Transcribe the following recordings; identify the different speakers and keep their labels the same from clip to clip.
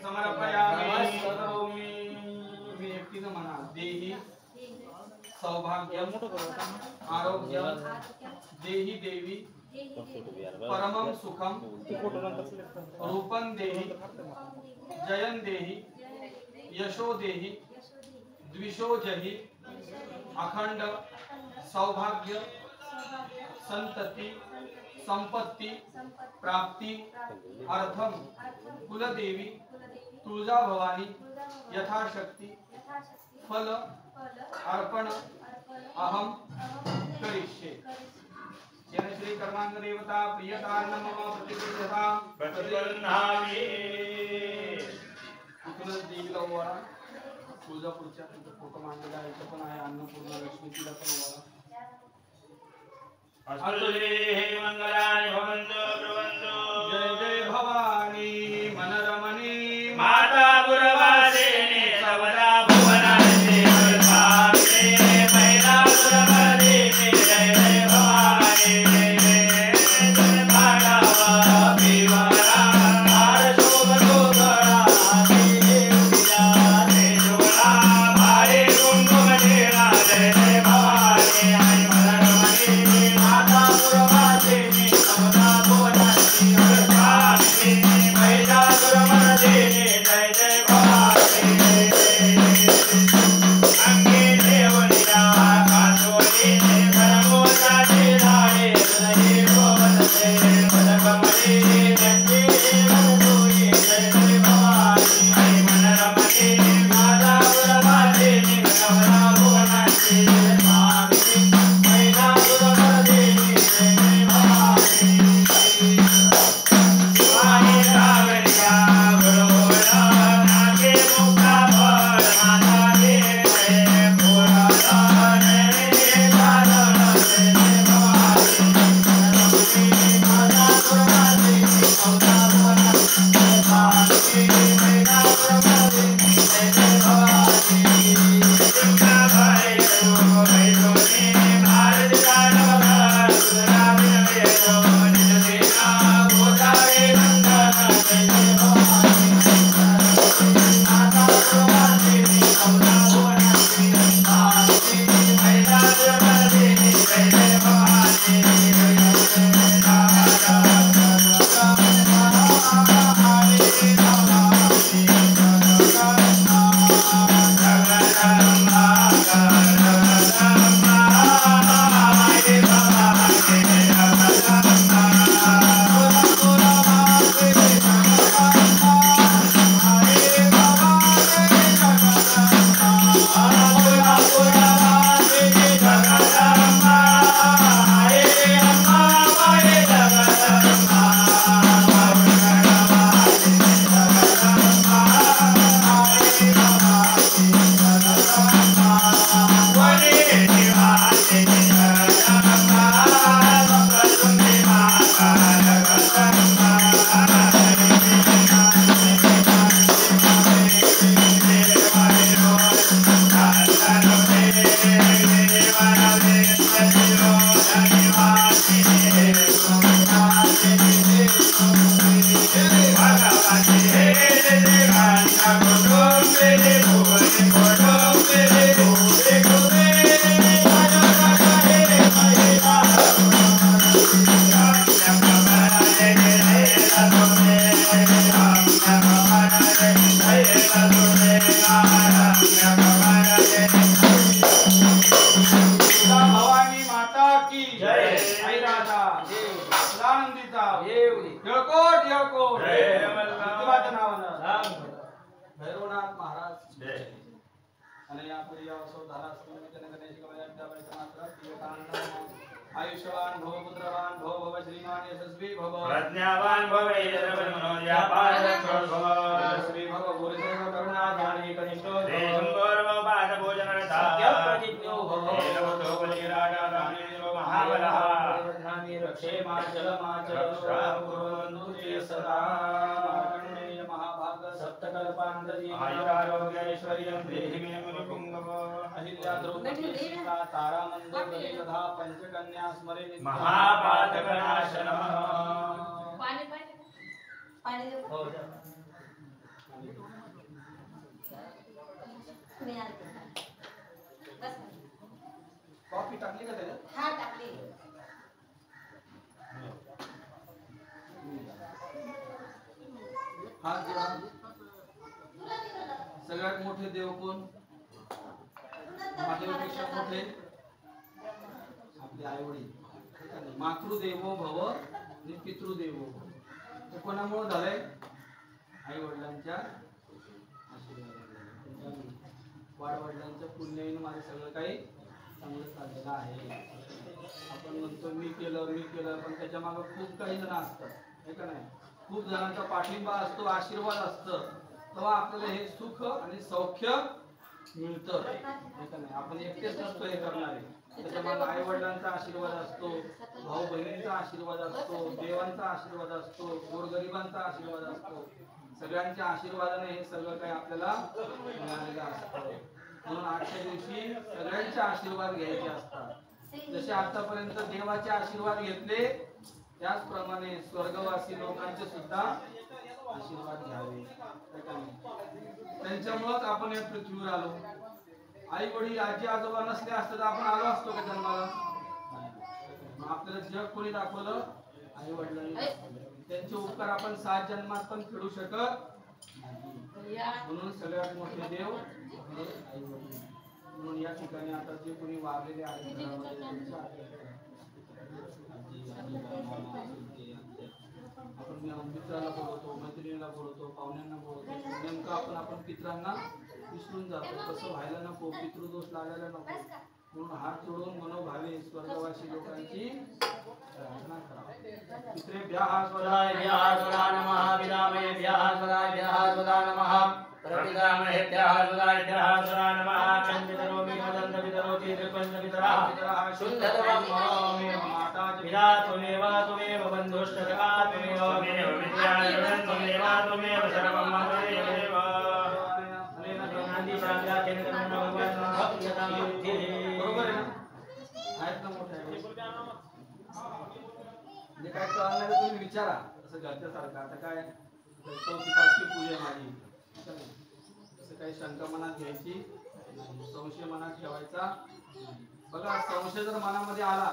Speaker 1: समर्पयामि करोमि मी एकटीने म्हणा देही सौभाग्य आरोग्य देही देवी परमं सुखम रूपं देहि जयं देहि यशो देहि द्विषो जहि अखंड सौभाग्य संतति संपत्ति प्राप्ति अर्थम कुलदेवी तुळजा भवानी यथाशक्ति फल अर्पण अहम करिष्ये। श्री कर्मांग देवता प्रियता नमः प्रतिगृह्यता प्रतिगृह्णामि। इथूनच देवीला ओवाळा तुळजापूरच्या फोटो मांडलेला आहे इथं पण आहे अन्नपूर्णा लक्ष्मी तिला पण ओवाळा। अस्तुते मंगलानि भवन्तु ब्रुवन्तु जय जय भवानी मनरमणी माता पुरवासिनी सर्वदा भुवनानि वर्धाते महिला पुरवासिनी जय जय भवानी आयुष्यवान भव पुत्रवान भव भव श्रीमान यशस्वी भव प्रज्ञावान भव यजनमनोयापान भव श्री भव गुरुदेव करुणा ज्ञानी कनिष्ठो देशं गौरव पाद भोजन सत्य प्रतिज्ञो भव देवतो बलिराजा रामेन्द्रो महाबलः ध्यानि रक्षे माचल गुरुवन्दु ते सदा मार्कण्डेय महाभाग सप्तकल्पान्तरी आयुरारोग्य ऐश्वर्यं देहि मे मुनिपुंगव अहिल्या द्रौपदी सीता तारामंद कलिकधा पंचकन्या स्मरे महापातकनाशनः पाणी पाणी पाणी
Speaker 2: सगळ्यात मोठे देव कोण? महादेवापेक्षा मोठे आपले आई वडील. मातृदेवो भव आणि पितृदेवो भव. हे कोणामुळे झालंय? आई वडिलांच्या आशीर्वादाने, वाडवडिलांच्या पुण्याने माझं सगळं काही चांगलं चाललेलं आहे. आपण म्हणतो मी केलं पण त्याच्या मागे खूप काही जण असतात, हे का नाही? खूप जणांचा पाठिंबा असतो, आशीर्वाद असतं, तेव्हा आपल्याला हे सुख आणि सौख्य मिळतं, हे का नाही? आपण एकटेच नसतो हे करणारे. त्याच्या मागे आई वडिलांचा आशीर्वाद असतो, भाऊ बहिणींचा आशीर्वाद असतो, देवांचा आशीर्वाद असतो, गोरगरिबांचा आशीर्वाद असतो. सगळ्यांच्या आशीर्वादाने हे सगळं काही आपल्याला मिळालेलं असतं. म्हणून आजच्या दिवशी सगळ्यांचे आशीर्वाद घ्यायचे असतात. जसे आतापर्यंत देवाचे आशीर्वाद घेतले, त्याचप्रमाणे स्वर्गवासी लोकांचे सुद्धा आशीर्वाद घ्यावे. त्यांच्यामुळेच आपण या पृथ्वीवर आलो. आई वडील आजी आजोबा नसले असते तर आपण आलो असतो का जन्माला? आपल्याला जग कोणी दाखवलं? आई वडिलांनी. त्यांचे उपकार आपण 7 जन्मात पण फेडू शकत नाही. म्हणून सगळ्यात मोठे देव हे आई वडील. म्हणून या ठिकाणी आता जे कोणी वारलेले आहेत आपण मित्राला बोलवतो, मैत्रिणीला बोलवतो, पाहुण्यांना बोलवतो. नेमकं आपण पित्रांना विसरून जातो. तसं व्हायला नको, पितृदोष लागायला नको. म्हणून हात जोडून मनोभावे स्वर्गवासी लोकांची प्रार्थना करा. पितृभ्यः स्वधा नमः, पितामहेभ्यः स्वधा नमः, प्रपितामहेभ्यः स्वधा नमः. चन्द्रपितरोमि मदन्तपितरोति त्रिपञ्चपितरः शुद्धतमं मे माता पिता त्वमेव बन्धुश्च सखा त्वमेव विद्या त्वमेव सर्वं ममेव. बरोबर आहे ना? आहेत ना मोठे म्हणजे काय कळणार तुम्ही विचारा. असं घरच्या सारखं आता काय 4वी-5वी पूजा माझी, असं काही शंका मनात घ्यायची, संशय मनात ठेवायचा. बघा, संशय जर मनामध्ये आला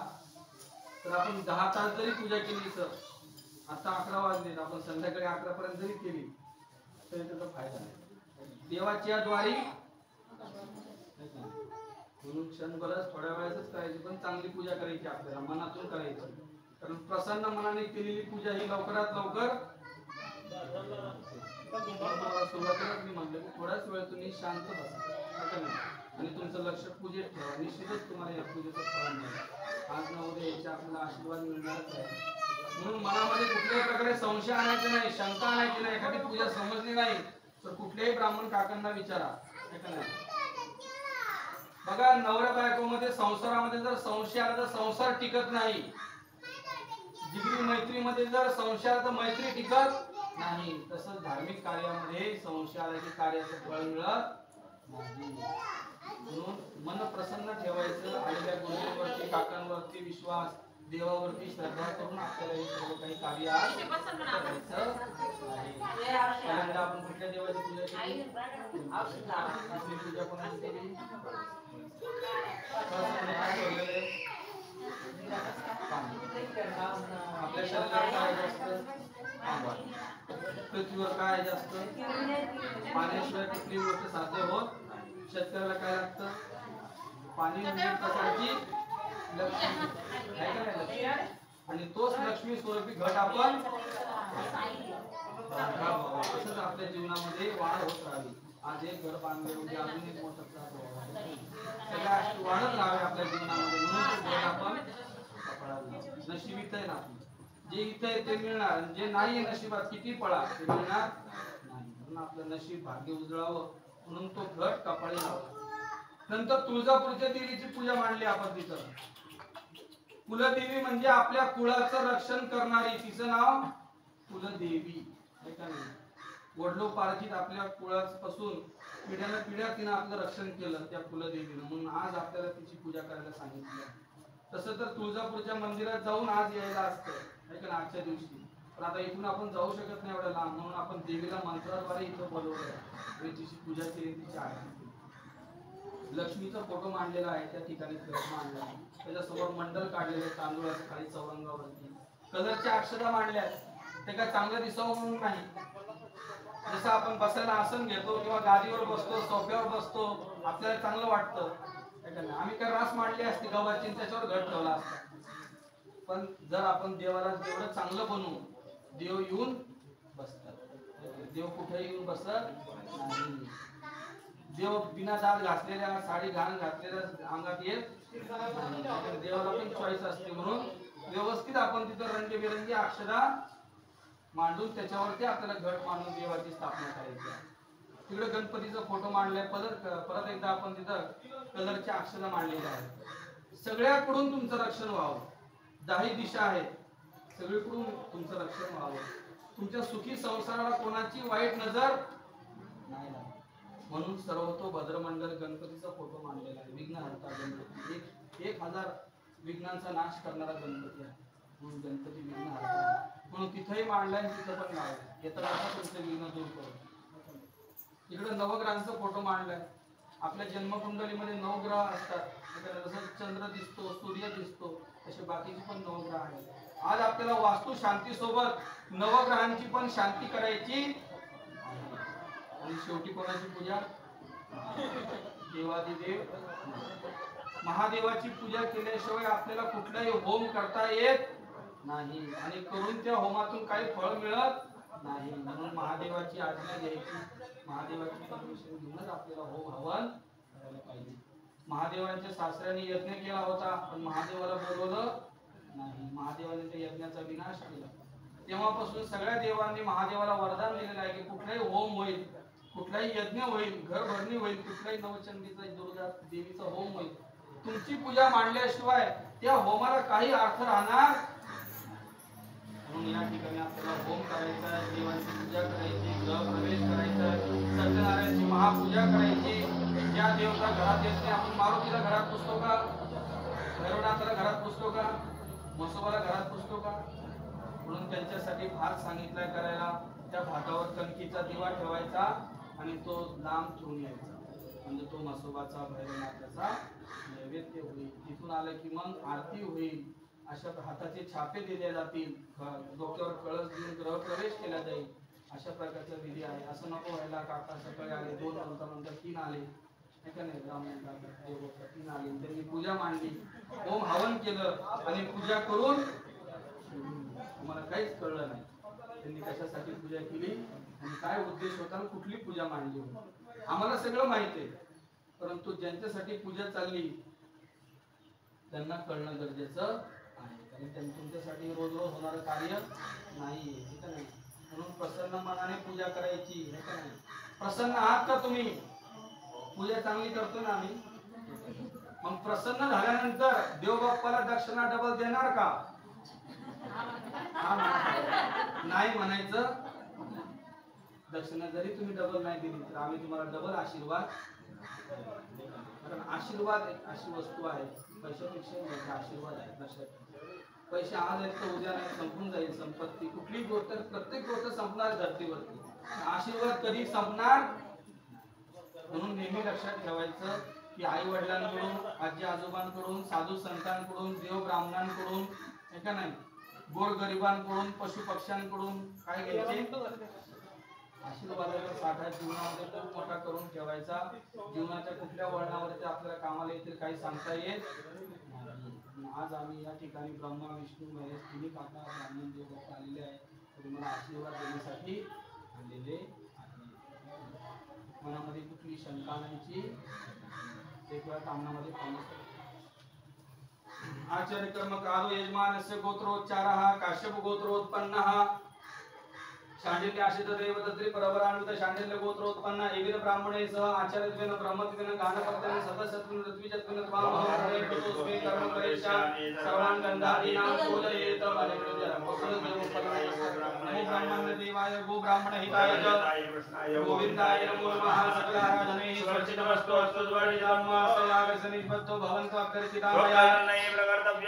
Speaker 2: तर आपण 10 तास जरी पूजा केली, तर आता 11 वाजले, आपण संध्याकाळी 11 पर्यंत जरी केली तरी त्याचा फायदा नाही. देवाच्या द्वारी म्हणून क्षणभरच थोड्या वेळातच करायची, पण चांगली पूजा करायची, आपल्याला मनातून करायची. कारण प्रसन्न मनाने केलेली पूजा ही लवकरात लवकर. सुरुवातीलाच मी म्हटलं की थोड्याच वेळ तुम्ही शांत बसा आणि तुमचं लक्ष पूजेत ठेवा. निश्चितच तुम्हाला या पूजेचं फळ मिळेल. आज न उद्या याचे आपल्याला आशीर्वाद मिळणारच आहे. म्हणून मनामध्ये कुठल्याही प्रकारे संशय आणायचा नाही, शंका आणायची नाही. एखादी पूजा समजली नाही तर कुठल्याही ब्राह्मण काकांना विचारा, बघा, नवऱ्या बायकोमध्ये संसारामध्ये जर संशय आला तर संसार टिकत नाही. जिगरी मैत्रीमध्ये जर संशय आला तर मैत्री टिकत नाही. तसंच धार्मिक कार्यामध्ये संशय आला की कार्याचं फळ मिळत नाही. म्हणून मन प्रसन्न ठेवायचं, आलेल्या गुरुवरती काकांवरती विश्वास, देवावरती श्रद्धा करून आपल्याला हे सर्व काही कार्य करायचं आहे. आपण कुठल्या देवाची पूजा केली? पूजा कोणाची केली? आपल्या शरीरात काय जास्त? पृथ्वीवर काय जास्त? पाण्याशिवाय कुठली गोष्ट साध्य होत. शेतकऱ्याला काय लागतं? पाणी म्हणजे प्रकारची लक्ष्मी आहे का नाही? आणि तोच लक्ष्मी स्वरूपी घट आपण तसंच आपल्या जीवनामध्ये वाढ होत राहावी. आज एक घर बांधले, उद्या अजून एक मोठं सगळ्या वाढत राहावे आपल्या जीवनामध्ये. म्हणून घर आपण नशीब इथं आहे ना, जे इथं आहे ते मिळणार, जे नाही नशिबात किती पळा ते मिळणार नाही. म्हणून आपलं नशीब भाग्य उजळावं म्हणून तो घट कपाळी लावा. नंतर तुळजापूरच्या देवीची पूजा मांडली आपण तिथं. कुलदेवी म्हणजे आपल्या कुळाचं रक्षण करणारी, तिचं नाव कुलदेवी. वडलोपार्जित आपल्या कुळापासून पिढ्यानपिढ्या तिनं आपलं रक्षण केलं त्या कुलदेवीनं. म्हणून आज आपल्याला तिची पूजा करायला सांगितलं. तसं तर तुळजापूरच्या मंदिरात जाऊन आज यायला असतं आजच्या दिवशी, पण आता इथून आपण जाऊ शकत नाही एवढ्या लांब. म्हणून आपण देवीला मंत्राद्वारे इथं बोलवलंय आणि तिची पूजा केली, तिची आरती केली. लक्ष्मीचा फोटो मांडलेला आहे त्या ठिकाणी, मांडला आहे. त्याच्यासमोर मंडल काढलेले तांदूळाच्या खाली चौरंगावरती कलरच्या अक्षता मांडल्या. ते काय चांगलं दिसावं म्हणून नाही, जसं आपण बसायला आसन घेतो किंवा गादीवर बसतो, सोफ्यावर बसतो, आपल्याला चांगलं वाटतं. आम्ही काय रास मांडली असती गव्हाची आणि त्याच्यावर घट ठेवला असता. पण जर आपण देवाला जेवढं चांगलं बनवू, देव येऊन बसतात. देव कुठे येऊन बसत नाही. देव बिना दात घासलेल्या, साडी घाण घातलेल्या अंगात येत नाही. देवाला पण चॉईस असते. म्हणून व्यवस्थित आपण तिथं रंगीबेरंगी अक्षरा मांडून त्याच्यावरती आपल्याला घट मांडून देवाची स्थापना करायची आहे. तिकडे गणपतीचा फोटो मांडलाय. परत एकदा आपण तिथं कलरच्या अक्षरा मांडलेल्या आहेत. सगळ्याकडून तुमचं रक्षण व्हावं. 10 दिशा आहेत, सगळीकडून तुमचं रक्षण व्हावं. तुमच्या सुखी संसाराला कोणाची वाईट नजर नाही लागली. म्हणून सर्वतो भद्रमंडल गणपतीचा फोटो मांडलेला आहे. विघ्नहर्ता गणपती, 1000 विघ्नांचा नाश करणारा गणपती आहे. म्हणून गणपती विघ्नहर्ता म्हणून तिथेही मांडलाय, तिथं पण लावलाय. येताना तुमचं विघ्न दूर करू. इकडे नवग्रहांचा फोटो मांडलाय. आपल्या जन्मकुंडलीमध्ये 9 ग्रह असतात. जसं चंद्र दिसतो, सूर्य दिसतो, तसे बाकीचे पण 9 ग्रह आहेत. आज आपल्याला वास्तू शांती सोबत नवग्रहांची पण शांती करायची. आणि शेवटी कोणाची पूजा? देवादिदेव महादेवाची पूजा केल्याशिवाय आपल्याला कुठलाही होम करता येत नाही आणि करून त्या होमातून काही फळ मिळत नाही. म्हणून महादेवाची आज्ञा घ्यायची, महादेवाची परमिशन घेऊनच आपल्याला होम हवन करायला पाहिजे. महादेवांच्या सासऱ्याने यज्ञ केला होता, पण महादेवाला बोलवलं नाही. महादेवाने त्या यज्ञाचा विनाश केला. तेव्हापासून सगळ्या देवांनी महादेवाला वरदान दिलेलं आहे की कुठलाही होम होईल, कुठलाही यज्ञ होईल, घर भरणी होईल, कुठलाही नवचंडीचा, दुर्गा देवीचा होम होईल, तुमची पूजा मांडल्याशिवाय त्या होमाला काही अर्थ राहणार. म्हणून या ठिकाणी आपल्याला होम करायचा, देवांची पूजा करायची, ग्रह प्रवेश करायचा, सत्यनारायणची महापूजा करायची. ज्या देवता घरात येत नाही, आपण मारुतीला घरात पुजतो का? भैरवनाथाला घरात पुजतो का? म्हसोबाला घरात पुजतो का? म्हणून त्यांच्यासाठी भात सांगितलाय करायला. त्या भातावर कणकीचा दिवा ठेवायचा आणि तो लांब ठेवून यायचा, म्हणजे तो म्हसोबाचा, भैरवनाथाचा नैवेद्य होईल. तिथून आलं की मग आरती होईल. अशा हाताचे छापे दिले जातील, डोक्यावर कळस देऊन ग्रह प्रवेश केला जाईल. अशा प्रकारचा विधी आहे. असं नको व्हायला काका सकाळी आले, 2 नंतर 3 आले, नाही ब्राह्मण 3 आले, त्यांनी पूजा मांडली, होम हवन केलं आणि पूजा करून तुम्हाला काहीच कळलं नाही त्यांनी कशासाठी पूजा केली आणि काय उद्देश होता, कुठली पूजा मांडली होती. आम्हाला सगळं माहिती आहे, परंतु ज्यांच्यासाठी पूजा चालली त्यांना कळणं गरजेचं आहे. कारण तुमच्यासाठी रोज रोज होणारं कार्य नाही आहे. म्हणून प्रसन्न मनाने पूजा करायची. प्रसन्न आहात का तुम्ही? पूजा चांगली करतो ना आम्ही. मग प्रसन्न झाल्यानंतर देव बाप्पाला दक्षिणा डबल देणार का? नाही म्हणायचं. दक्षिणा जरी तुम्ही डबल नाही दिली तर आम्ही तुम्हाला डबल आशीर्वाद. कारण आशीर्वाद एक अशी वस्तू आहे, पैशापेक्षा मोठा आशीर्वाद आहे. लक्षात, पैसे आज आहेत तर उद्या नाही, संपून जाईल. संपत्ती कुठली गोष्ट, प्रत्येक गोष्ट संपणार धरतीवरती. आशीर्वाद कधी संपणार? म्हणून नेहमी लक्षात ठेवायचं की आई वडिलांकडून, आजी आजोबांकडून, साधू संतांकडून, देव ब्राह्मणांकडून, एका नाही गोर गरिबांकडून, पशु पक्ष्यांकडून काय घ्यायचे? आशीर्वादाचा साठा जीवनामध्ये खूप मोठा करून ठेवायचा. जीवनाच्या कुठल्या वळणावरती आपल्याला कामाला येतील काही सांगता येत नाही. आज आम्ही या ठिकाणी ब्रह्मा विष्णू महेश तिन्ही काका ब्राह्मण देव आलेले आहे, तुम्हाला आशीर्वाद देण्यासाठी आलेले आहे. मनामध्ये कुठली शंका नाही, एक वेळा कामनामध्ये पाहण्यासाठी. आचार्य कर्मकारो यजमानस्य गोत्रोच्चारः काश्यप गोत्रोत्पन्नः शांडिल्य आश्रित देवदत्री परवरानुत शांडिल्य गोत्रोत्पन्न एविर ब्राह्मणे सह आचार्यत्वेन ब्रह्मत्वेन गानपत्येन सदस्यत्वेन ऋत्विजत्वेन त्वामहं तोस्मे कर्म करेशा सर्वान् गन्धादीनां पूजयेत नमो ब्राह्मण देवाय गो ब्राह्मण हिताय च गोविन्दाय नमो नमः. सकल आराधने स्वर्चितमस्तु अस्तु द्वारिधर्म सयागसनिष्पत्तो भवन्तु अभ्यर्थितामया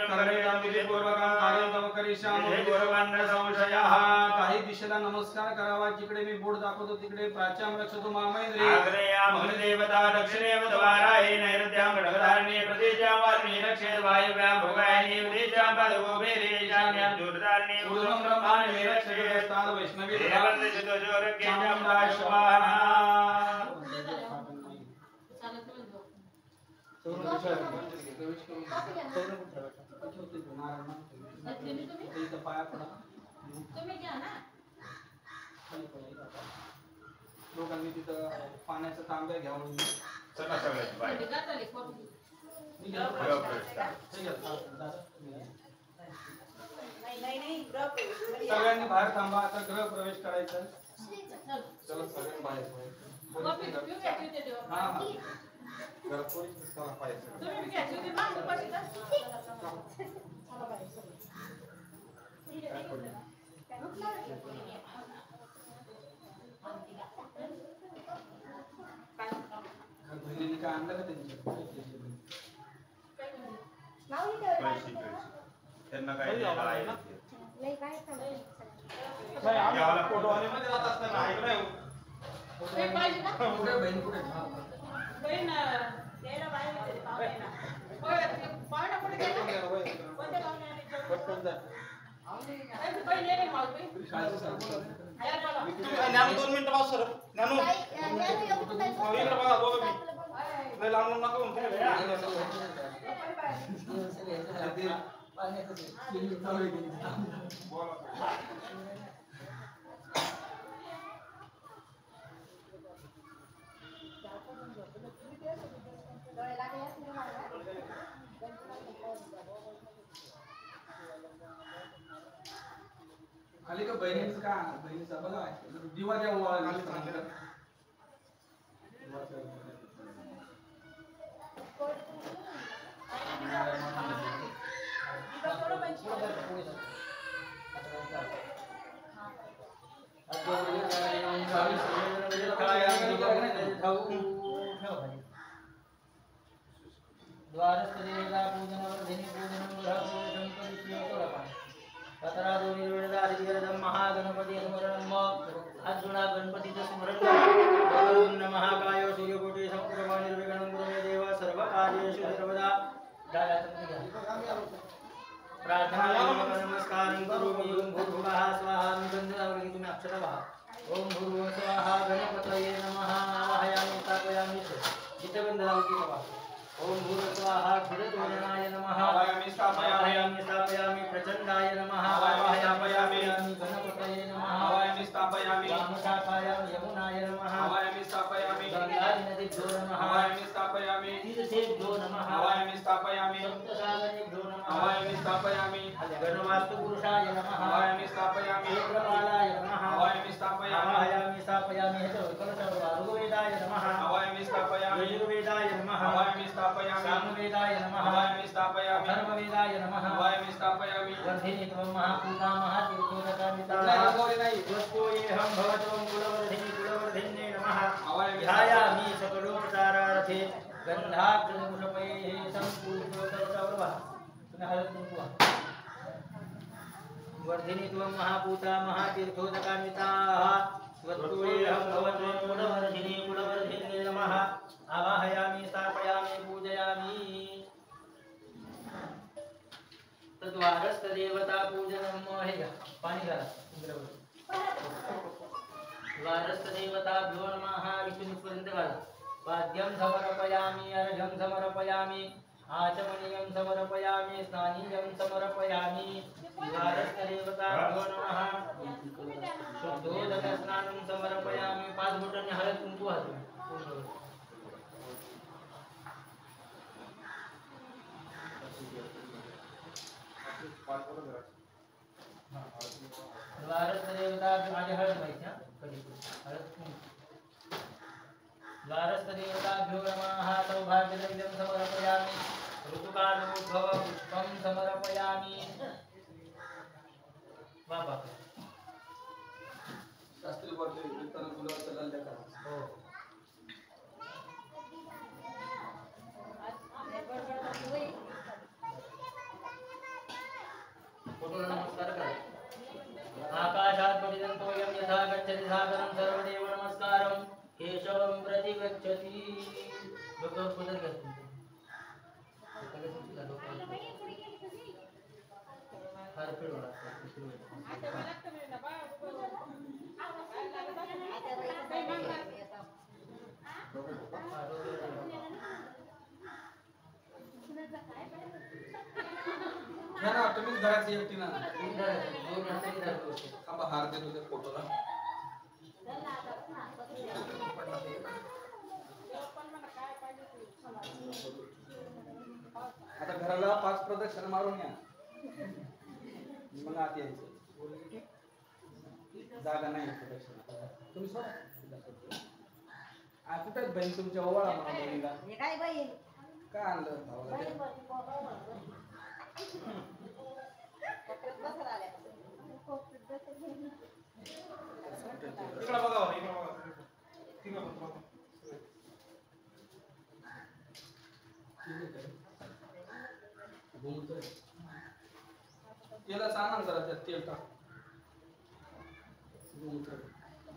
Speaker 2: कर्मेण विधिपूर्वकं कार्यं तव करिष्यामि गुरुवन्न संशयः. काही दिशेला नमस्कार करावा. जिकडे मी बोर्ड दाखवतो तिकडे प्राच्यां रक्षतु मामेंद्रे
Speaker 1: आग्नेयां देवता दक्षिणेव द्वाराये नैऋत्यां घटधारणे प्रतीचां वार्णे रक्षेत वायव्यां भोगायने प्रतीचां पदगोभेरे ईशान्यां दूरधारणे ऊर्ध्वं ब्रह्माण्डं
Speaker 2: निरक्षरस्थान वैष्णवी
Speaker 1: चामुंडा स्वाहा
Speaker 2: लोकांनी तिथं पाण्याचा तांब्या घ्यावं
Speaker 1: चला सगळ्यात बाहेर
Speaker 2: सगळ्यांनी बाहेर थांबा आता गृह प्रवेश करायचा चला सगळ्यांनी बाहेर हा हा घरपोच चला पाहिजे बहिणीने काय आणलं का त्यांच्या
Speaker 1: त्यांना काय द्यायला
Speaker 3: नाही काय
Speaker 1: फोटो आणि मध्ये जात असताना ऐक नाही
Speaker 2: कुठे बहीण कुठे
Speaker 1: ज्ञानू 2 मिनिटं पास सर ज्ञानू इकडे बघा दोघं मी लय लांबून नका
Speaker 2: आली का बहिणीचं का बहिणीचा बघा दिवा द्या ओवाळायला
Speaker 4: द्वारस्थदेवता पूजनवर्धिनी पूजनं गृहपूजनं परिप्रियोतरपाणि ततरादो निर्वेदादिगरदं महागणपति स्मरणं अर्जुना गणपतिचं स्मरणं महाकाय सूर्यकोटि समप्रभा निर्विघ्नं कुरु मे देव सर्वकार्येषु सर्वदा प्रार्थना नमस्कारं करोमि ओम भूर्भुवः स्वाहा गन्धर्वं तुम्ही अक्षर पहा ओम भूर्भुवः स्वाहा गणपतये नमः आवाहयामि स्थापयामि चित्तगंध लावती पहा ओम भूर्भुवः क्षुरतोरणाय नमः
Speaker 2: आवाहयामि
Speaker 4: स्थापयामि प्रचंडाय नमः आवाहयामि गणपतये नमः
Speaker 2: आवाहयामि स्थापयामि
Speaker 4: वामशाखायां यमुनाय नमः
Speaker 2: आवाहयामि स्थापयामि
Speaker 4: गंगानदीभ्यो नमः
Speaker 2: आवाहयामि स्थापयामि
Speaker 4: तीर्थेभ्यो नमः
Speaker 2: आवाहयामि स्थापयामि
Speaker 4: सप्तसागरेभ्यो नमः
Speaker 2: आवाहयामि स्थापयामि
Speaker 4: गणवास्तु पुरुषाय नमः
Speaker 2: आवाहयामि स्थापयामि
Speaker 4: क्षेत्रपालाय नमः
Speaker 2: आवाहयामि स्थापयामि
Speaker 4: आवाहयामि स्थापयामि ऋग्वेदाय नमः
Speaker 2: आवाहयामि स्थापयामि
Speaker 4: यजुर्वेदाय नमः
Speaker 2: आवाहयामि स्थापयामि
Speaker 4: सामवेदाय नमः
Speaker 2: आवाहयामि स्थापयामि
Speaker 4: अथर्ववेदाय नमः
Speaker 2: आवाहयामि स्थापयामि
Speaker 4: वर्धिनी त्वं महापूता महातीर्थोदकामिता स्वस्पोयेऽहं भवत्वं कुलवर्धिन्ये नमः ध्यायामि सकलोपचारार्थे गन्धाग्रपुष्पैः सम्पूर्णोदकसौरभः पुनः हरतुं वर्धिनी त्वं महापूता महातीर्थोदकामिताः स्वस्पोयेऽहं भवत्वं कुलवर्धिन्ये नमः आवाहयामि स्थापयामि पूजयामि तद्वारस्थदेवता पूजनं हे घ्या पाणी घाला द्वारस्थदेवताभ्यो नमः विष्णुपर्यंत घाला पाद्यं समर्पयामि अर्घ्यं समर्पयामि आचमनीयं समर्पयामि स्नानीयं समर्पयामि द्वारस्थदेवताभ्यो नमः शुद्धोदकस्नानं समर्पयामि 5 बोटांनी हळद कुंकू घालतो द्वारस्थदेवता माझे हळद माहिती हळद द्वारस्थदेवताभ्यो नमः सौभाग्यद्रव्यं समर्पयामि ऋतुकालोद्भव पुष्पं समर्पयामि बाबा
Speaker 2: शास्त्री बोलते कीर्तन गुलाब चलाल त्या करा
Speaker 4: हो फोटोला नमस्कार करा आकाशात् पतितं यं यथा गच्छति सागरं सर्वदेव नमस्कारं केशवं प्रति गच्छति डोक्यावर पदर घ्या हार फिरवा
Speaker 2: घ्या ना तुम्हीच घरातली एकटी ना
Speaker 4: तुम्ही धरा, दोन हाताने धरा व्यवस्थित.
Speaker 2: थांबा हार देतो त्या फोटोला आता घराला 5 प्रदक्षिणा मारून या मग आत यायचं जागा नाही प्रदक्षिणा तुम्ही सोडा कुठे आहेत बहीण तुमच्या ओवाळा म्हणा बहिणीला
Speaker 3: हे काय बाई
Speaker 2: काय आणलं भावाला ते?
Speaker 3: बसला आल्या
Speaker 1: इकडे बघा हो, इकडे बघा. तिकडे बघा.
Speaker 2: तेला सांगा ना जरा त्यात तेल टाक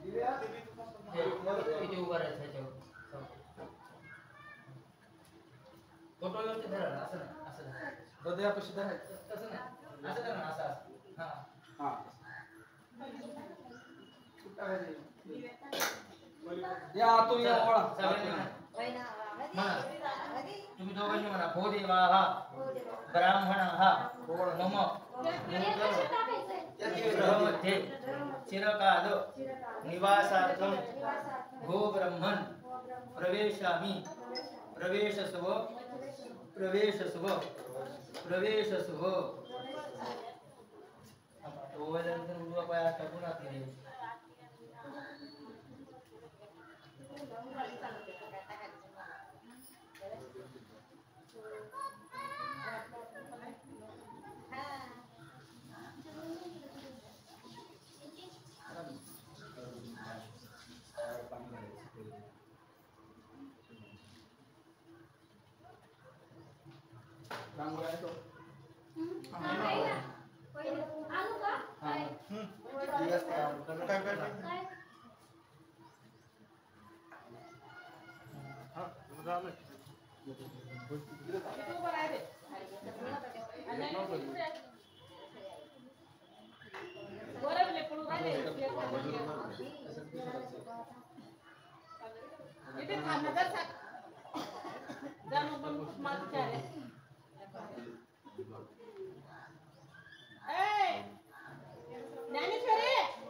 Speaker 4: इथे उभा राहायचं ह्याच्यावर. फोटो व्यवस्थित धरा ना, असं नाही, असं नाही.
Speaker 2: हृदयापाशी धरायचं
Speaker 4: तसं नाही, असं धरा ना, असं असं. हा.
Speaker 2: हा या आतून या ओवाळा
Speaker 4: सगळ्यांनी म्हणा.
Speaker 3: बाईना
Speaker 4: तुम्ही दोघांनी म्हणा भो देवा हा ब्राह्मण हा नम मध्ये चिरकाल निवासार्थम भो ब्रह्मण प्रवेशामि प्रवेशस्व प्रवेशस्व प्रवेशस्व ओवल्यानंतर उजवा पाय टाकून आत गेले.
Speaker 2: रांगोळी आहे तो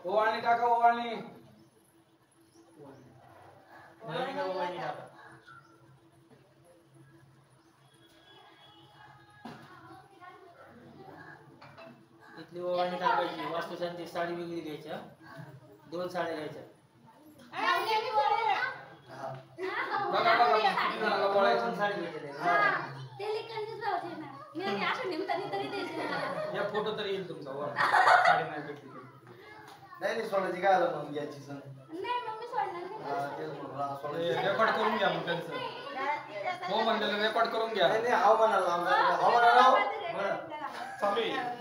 Speaker 2: ओवाळणी टाका ओवाळणी
Speaker 4: बहिणीला ओवाळणी टाका. इथली ओवाळणी टाकायची. वास्तुशांती साडी वेगळी घ्यायची हा. 2 साड्या घ्यायच्या.
Speaker 2: बघा बघा किती जणांना ओवाळायचं
Speaker 4: दोन साडी घ्यायच्या.
Speaker 2: या फोटो तरी येईल तुमचा ओवाळा साडी नाही भेटली तरी.
Speaker 5: नाही सोडायची काय आलं मग घ्यायची सण
Speaker 2: रेकॉर्ड करून घ्या मग त्यांचं हो म्हणलेलं रेकॉर्ड करून घ्या
Speaker 5: नाही हाव म्हणाला हाव म्हणाला
Speaker 1: चालू आहे.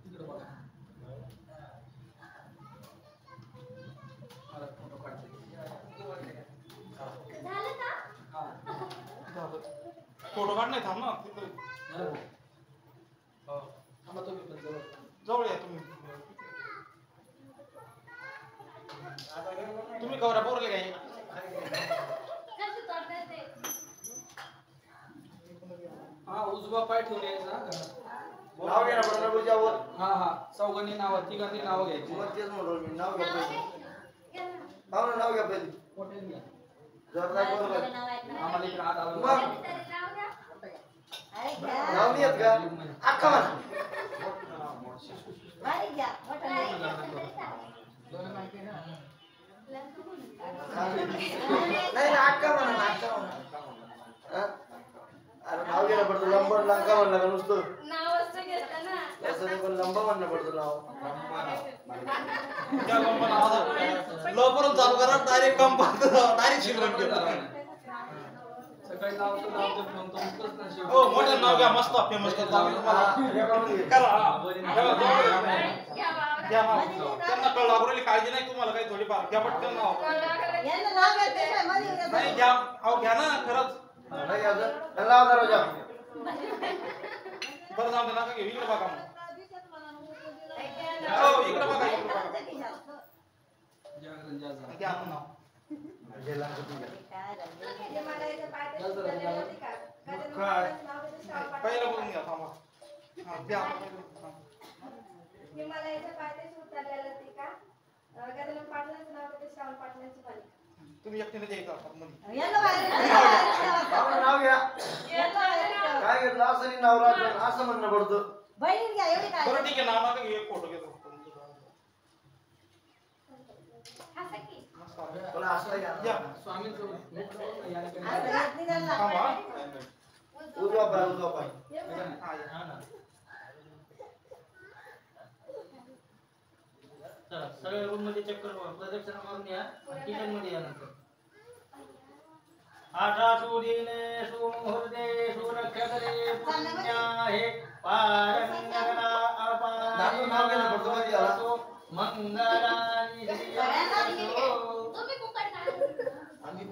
Speaker 2: इकडे बघा मला फोटो काढते
Speaker 1: फोटो काढ नाही थांब ना तिकडे.
Speaker 2: थांबा तुम्ही पण जवळ
Speaker 1: जवळ या तुम्ही. तुम्ही कवरा पोरले काय
Speaker 2: हा उजवा पाय ठेवून यायचा घरात.
Speaker 5: नाव घ्या ना प्रभूच्यावर
Speaker 2: हा हा चौघांनी नाव तिघांनी नाव घ्यायची
Speaker 5: मग तेच म्हणलो मी नाव घ्या पहिले नाव घ्या पहिले
Speaker 2: पोटेल घ्या
Speaker 5: जर नाही बरोबर
Speaker 2: आम्हाला इकडे आत आलं
Speaker 5: मग नाव नाही येत का अक्का म्हणा नाही ना अक्का म्हणा ना अक्का म्हणा हा? अरे नाव घ्यायला पडतं लंबर लंका म्हणलं का नुसतं असं नाही पण लंबा म्हणणं पडतं नाव
Speaker 1: त्या लंबा नावाचा लवकरच चालू करा डायरेक्ट कंपाऊंड डायरेक्ट शिकवण केलं.
Speaker 2: सकाळी नाव तर नाव तर म्हणतो इतकंच ना शेवटी.
Speaker 1: हो मोठं नाव घ्या मस्त फेमस करतो आम्ही तुम्हाला.
Speaker 5: हा, हे करून घे.
Speaker 1: करा हा.
Speaker 3: घ्या नाव त्यांना कळलं काळजी नाही तुम्हाला काही थोडीफार घ्या पटकन नाव नाही घ्या अहो घ्या ना खरंच बरं जाऊ दे नका घेऊ इकडे बघा मग हो इकडे बघा घ्या नाव पहिलं बोलून घ्या थांबा घ्या
Speaker 6: हिमालयाच्या पायथ्याशी उतरलेलं ते का गजानन पाटलांचं नाव होतं श्रावण पाटलांची पालखी.
Speaker 3: तुम्ही एकटीने द्यायचं मध्ये
Speaker 5: नाव घ्या काय घेतलं असं नाही नाव राहतं असं म्हणणं पडतं
Speaker 3: बरं ठीक आहे नाव नका घेऊ एक फोटो घेतो
Speaker 5: तुला असं घ्या
Speaker 3: थांबा
Speaker 5: उजवा पाय
Speaker 4: चला सगळ्या रूम मध्ये चक्कर प्रदक्षिणा मारून या किचन मध्ये या नंतर आठासूदीने सुमुहूर्ते सुरक्षकरे पुण्याहे पारंगला अपारितो मंगलानि श्रीयासो
Speaker 5: आम्ही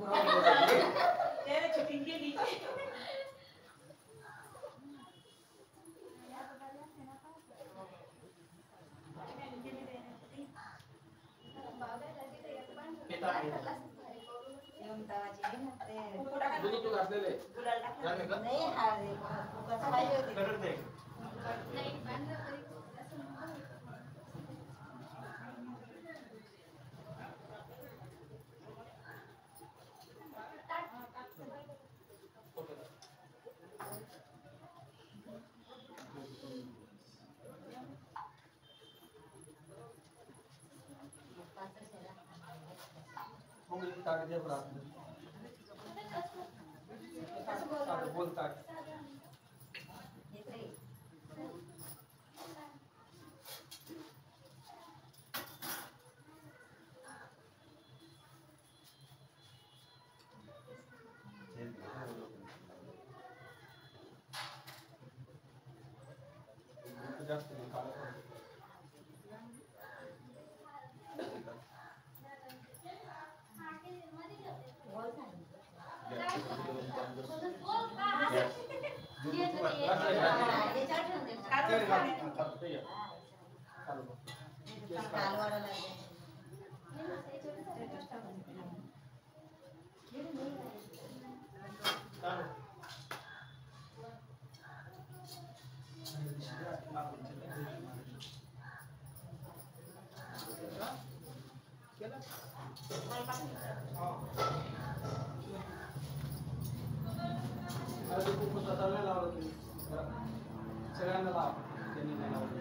Speaker 2: सगळ्यांना लाव त्यांनी नाही लावलं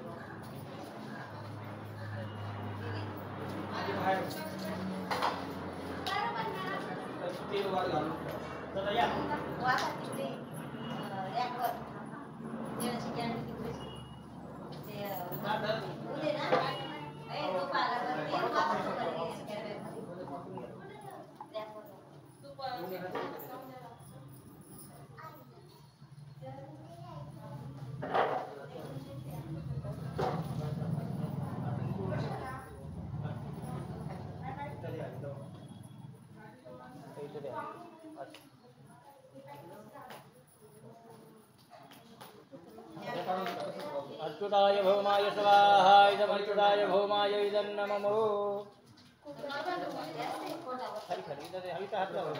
Speaker 2: बाहेर तेल वाढ घालून
Speaker 4: चला या अच्युताय भौमाय स्वाहा इदमच्युताय भौमाय इदं नमो हरी हरी इधर हरी हाथ लावा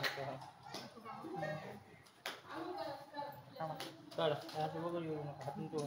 Speaker 4: चल ऐसे बघू हातून तो